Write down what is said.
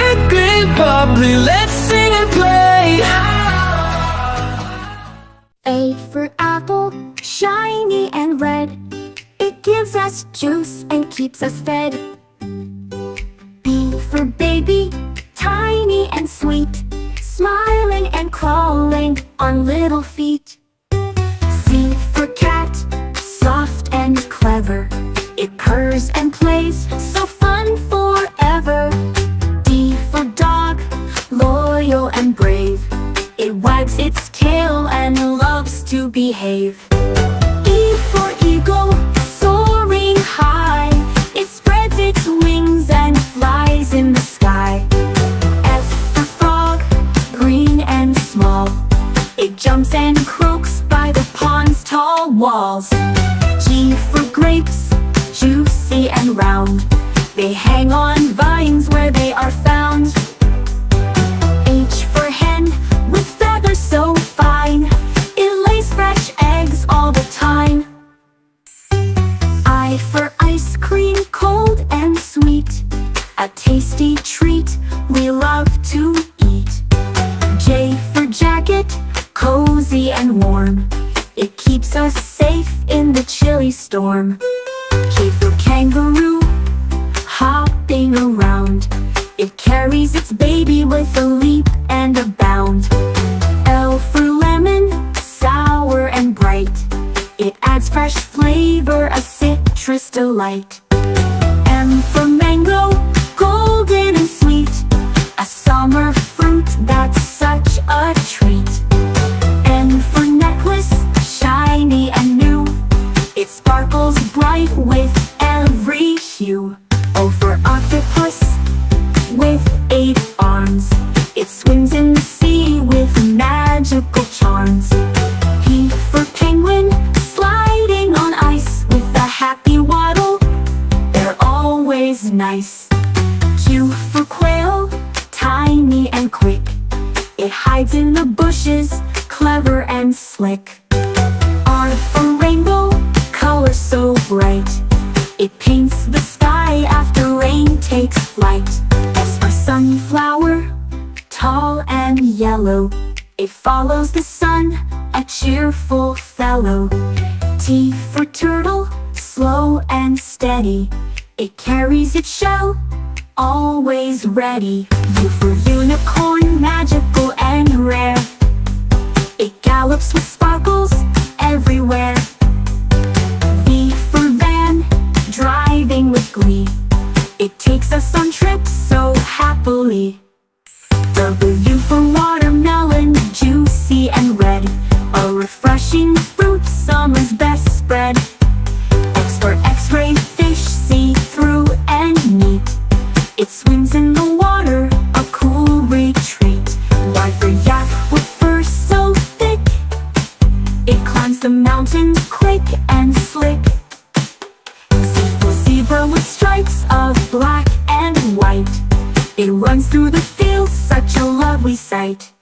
sparkly, bubbly, let's sing and play. A for apple, shiny and red. It gives us juice and keeps us fed. B for baby, tiny and sweet, smiling and crawling on little feet. C for cat, soft and clever. It purrs and plays, so fun forever. D for dog, loyal and brave. It wags its tail and loves to behave. E for eagle, soaring high. It spreads its wings and flies in the sky. F for frog, green and small. It jumps and croaks by the pond's tall walls. G for grapes, juicy and round. They hang on vines where they are found. H for hen, with feathers so fine. It lays fresh eggs all the time. I for ice cream, cold and sweet, a tasty treat we love to eat. J for jacket, cozy and warm. It keeps us safe in the chilly storm. K for kangaroo, hopping around. It carries its baby with a leap and a bound. L for lemon, sour and bright. It adds fresh flavor, a citrus delight. M for mango, golden and sweet, a summer fruit that's such a treat. N for necklace, shiny and new. It sparkles bright with every hue. O for octopus, with 8 arms. It swims in the sea with magical charms. P for penguin, sliding on ice with a happy waddle. They're always nice. Q for quail, tiny and quick. It hides in the bushes, clever and slick. R for rainbow, color so bright. It paints the sky after rain takes flight. S for sunflower, tall and yellow. It follows the sun, a cheerful fellow. T for turtle, slow and steady. It carries its shell, always ready. U for unicorn, magical and rare. It gallops with sparkles everywhere. V for van, driving with glee. It takes us on trips so happily. W for watermelon, juicy and red. A refreshing fruit, summer's best spread. X for x-ray fish, see-through and neat. It swims in the water, a cool retreat. Y for yak, with fur so thick. It climbs the mountains quick and slick. Z for zebra, with stripes of black and white. It runs through the fields, such a lovely sight.